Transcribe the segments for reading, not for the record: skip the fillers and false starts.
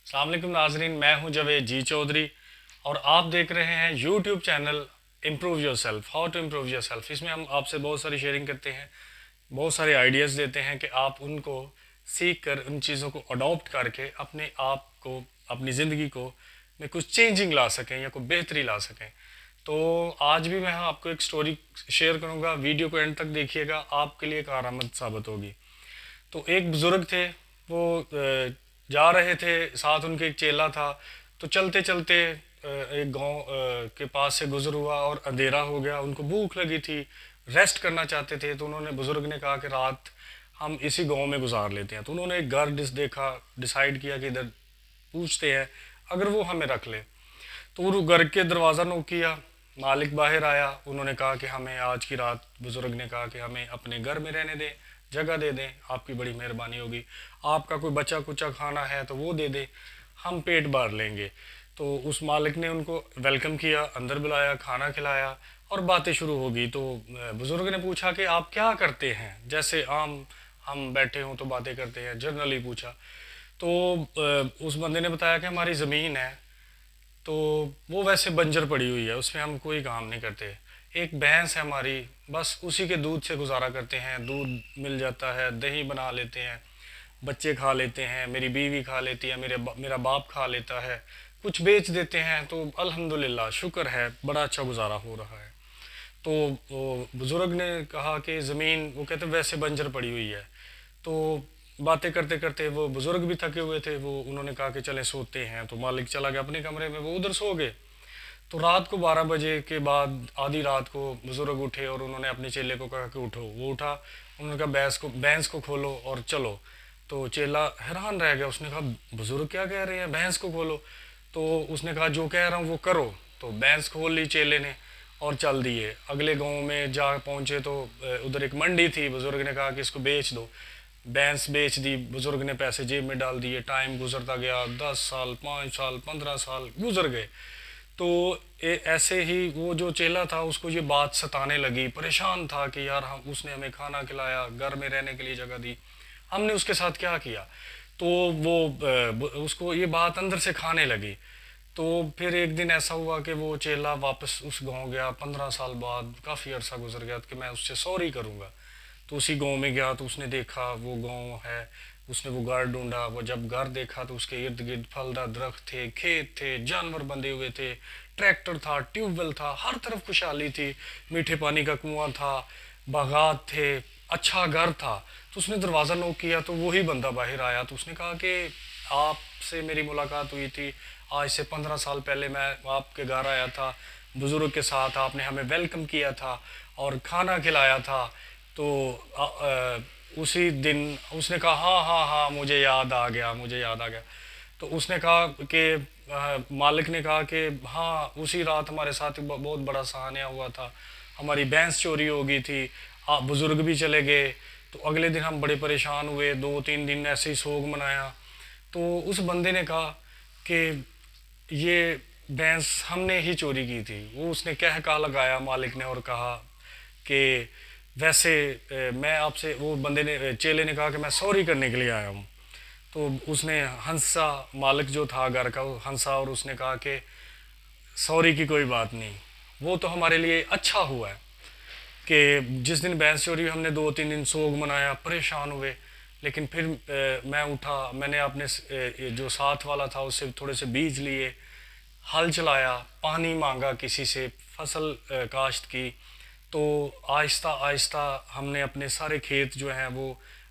अस्सलाम वालेकुम नाजरीन, मैं हूं जवेद जी चौधरी और आप देख रहे हैं YouTube channel improve your self, how to improve your self. इसमें हम आपसे बहुत सारी शेयरिंग करते हैं, बहुत सारे आइडियाज़ देते हैं कि आप उनको सीख कर उन चीज़ों को अडॉप्ट करके अपने आप को, अपनी ज़िंदगी को में कुछ चेंजिंग ला सकें या कोई बेहतरी ला सकें। तो आज भी मैं आपको एक स्टोरी शेयर करूंगा, वीडियो को एंड तक देखिएगा, आपके लिए कारआमद साबित होगी। तो एक बुज़ुर्ग थे, वो जा रहे थे, साथ उनके एक चेला था। तो चलते चलते एक गांव के पास से गुजर हुआ और अंधेरा हो गया। उनको भूख लगी थी, रेस्ट करना चाहते थे। तो उन्होंने, बुज़ुर्ग ने कहा कि रात हम इसी गांव में गुजार लेते हैं। तो उन्होंने एक घर देखा, डिसाइड किया कि इधर पूछते हैं अगर वो हमें रख ले। तो वो घर के दरवाज़ा नोक किया, मालिक बाहर आया। उन्होंने कहा कि हमें आज की रात, बुज़ुर्ग ने कहा कि हमें अपने घर में रहने दें, जगह दे दें, आपकी बड़ी मेहरबानी होगी। आपका कोई बचा कुचा खाना है तो वो दे दें, हम पेट भर लेंगे। तो उस मालिक ने उनको वेलकम किया, अंदर बुलाया, खाना खिलाया और बातें शुरू हो गई। तो बुज़ुर्ग ने पूछा कि आप क्या करते हैं, जैसे आम हम बैठे हों तो बातें करते हैं, जनरली पूछा। तो उस बंदे ने बताया कि हमारी ज़मीन है, तो वो वैसे बंजर पड़ी हुई है, उसमें हम कोई काम नहीं करते। एक भैंस है हमारी, बस उसी के दूध से गुजारा करते हैं, दूध मिल जाता है, दही बना लेते हैं, बच्चे खा लेते हैं, मेरी बीवी खा लेती है, मेरा बाप खा लेता है, कुछ बेच देते हैं। तो अल्हम्दुलिल्लाह, शुक्र है, बड़ा अच्छा गुजारा हो रहा है। तो वो बुज़ुर्ग ने कहा कि ज़मीन, वो कहते वैसे बंजर पड़ी हुई है। तो बातें करते करते वो बुज़ुर्ग भी थके हुए थे, वो उन्होंने कहा कि चले सोते हैं। तो मालिक चला गया अपने कमरे में, वो उधर सो गए। तो रात को 12 बजे के बाद, आधी रात को बुज़ुर्ग उठे और उन्होंने अपने चेले को कहा कि उठो। वो उठा, उन्होंने कहा भैंस को खोलो और चलो। तो चेला हैरान रह गया, उसने कहा बुज़ुर्ग क्या कह रहे हैं, भैंस को खोलो। तो उसने कहा जो कह रहा हूँ वो करो। तो भैंस खोल ली चेले ने और चल दिए। अगले गांव में जा पहुँचे तो उधर एक मंडी थी। बुज़ुर्ग ने कहा कि इसको बेच दो। भैंस बेच दी, बुज़ुर्ग ने पैसे जेब में डाल दिए। टाइम गुजरता गया, 10 साल, 5 साल, 15 साल गुजर गए। तो ऐसे ही वो जो चेला था, उसको ये बात सताने लगी, परेशान था कि यार हम, उसने हमें खाना खिलाया, घर में रहने के लिए जगह दी, हमने उसके साथ क्या किया। तो वो उसको ये बात अंदर से खाने लगी। तो फिर एक दिन ऐसा हुआ कि वो चेला वापस उस गांव गया, 15 साल बाद, काफ़ी अरसा गुजर गया कि मैं उससे सॉरी करूँगा। तो उसी गांव में गया तो उसने देखा वो गांव है, उसने वो घर ढूंढा। वो जब घर देखा तो उसके इर्द गिर्द फलदार दरख्त थे, खेत थे, जानवर बंधे हुए थे, ट्रैक्टर था, ट्यूबवेल था, हर तरफ खुशहाली थी, मीठे पानी का कुआं था, बागात थे, अच्छा घर था। तो उसने दरवाज़ा नोक किया तो वही बंदा बाहर आया। तो उसने कहा कि आपसे मेरी मुलाकात हुई थी, आज से 15 साल पहले मैं आपके घर आया था बुज़ुर्ग के साथ, आपने हमें वेलकम किया था और खाना खिलाया था। तो उसी दिन उसने कहा हाँ हाँ हाँ, मुझे याद आ गया, मुझे याद आ गया। तो उसने कहा कि मालिक ने कहा कि हाँ, उसी रात हमारे साथ एक बहुत बड़ा सहानिया हुआ था, हमारी भैंस चोरी हो गई थी, आप बुज़ुर्ग भी चले गए। तो अगले दिन हम बड़े परेशान हुए, 2-3 दिन ऐसे ही सोग मनाया। तो उस बंदे ने कहा कि ये भैंस हमने ही चोरी की थी। वो उसने कह कहा लगाया मालिक ने और कहा कि वैसे मैं आपसे, वो बंदे ने, चेले ने कहा कि मैं सॉरी करने के लिए आया हूँ। तो उसने हंसा, मालिक जो था घर का, वो हंसा और उसने कहा कि सॉरी की कोई बात नहीं, वो तो हमारे लिए अच्छा हुआ है कि जिस दिन भैंस चोरी हुई हमने 2-3 दिन सोग मनाया, परेशान हुए। लेकिन फिर मैं उठा, मैंने अपने जो साथ वाला था उससे थोड़े से बीज लिए, हल चलाया, पानी मांगा किसी से, फसल काश्त की। तो आहिस्ता आहिस्ता हमने अपने सारे खेत जो हैं वो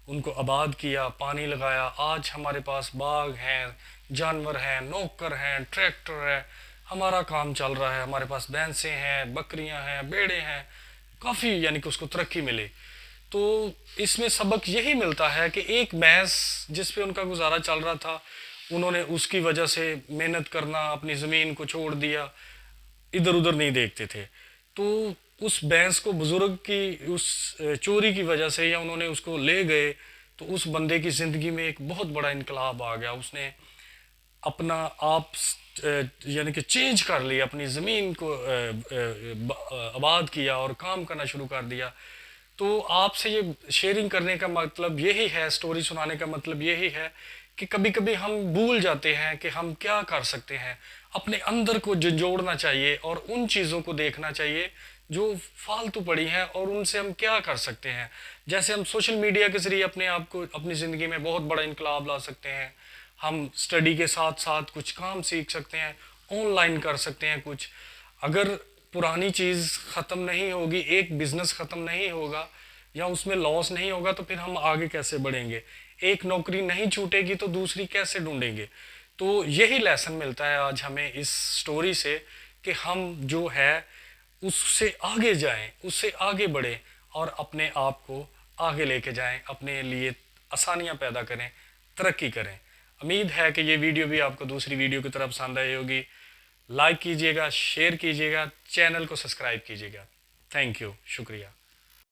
उनको आबाद किया, पानी लगाया। आज हमारे पास बाग हैं, जानवर हैं, नौकर हैं, ट्रैक्टर है, हमारा काम चल रहा है, हमारे पास भैंसें हैं, बकरियां हैं, भेड़ें हैं, काफ़ी यानी कि उसको तरक्की मिली। तो इसमें सबक यही मिलता है कि एक भैंस जिस पे उनका गुजारा चल रहा था, उन्होंने उसकी वजह से मेहनत करना, अपनी ज़मीन को छोड़ दिया, इधर उधर नहीं देखते थे। तो उस भैंस को बुज़ुर्ग की उस चोरी की वजह से, या उन्होंने उसको ले गए, तो उस बंदे की ज़िंदगी में एक बहुत बड़ा इनकलाब आ गया। उसने अपना आप यानी कि चेंज कर लिया, अपनी ज़मीन को आबाद किया और काम करना शुरू कर दिया। तो आपसे ये शेयरिंग करने का मतलब यही है, स्टोरी सुनाने का मतलब यही है کہ کبھی کبھی ہم بھول جاتے ہیں کہ ہم کیا کر سکتے ہیں. اپنے اندر کو جھنجھوڑنا چاہیے اور ان چیزوں کو دیکھنا چاہیے جو فالتو پڑی ہیں اور ان سے ہم کیا کر سکتے ہیں. جیسے ہم سوشل میڈیا کے ذریعے اپنے آپ کو اپنی زندگی میں بہت بڑا انقلاب لا سکتے ہیں. ہم اسٹڈی کے ساتھ ساتھ کچھ کام سیکھ سکتے ہیں, آن لائن کر سکتے ہیں کچھ. اگر پرانی چیز ختم نہیں ہوگی, ایک بزنس ختم نہیں ہوگا یا اس میں لاس نہیں ہوگا تو پھر ہم آگے کیسے بڑھیں گے؟ ایک نوکری نہیں چھوٹے گی تو دوسری کیسے ڈھونڈیں گے؟ تو یہی لیسن ملتا ہے آج ہمیں اس سٹوری سے کہ ہم جو ہے اس سے آگے جائیں, اس سے آگے بڑھیں اور اپنے آپ کو آگے لے کے جائیں, اپنے لیے آسانیاں پیدا کریں, ترقی کریں. امید ہے کہ یہ ویڈیو بھی آپ کو دوسری ویڈیو کی طرح پسند آئی ہوگی. لائک کیجیے گا, شیئر کیجیے گا, چینل کو سبسکرائب کیجیے گا. تھینک یو, شکریہ.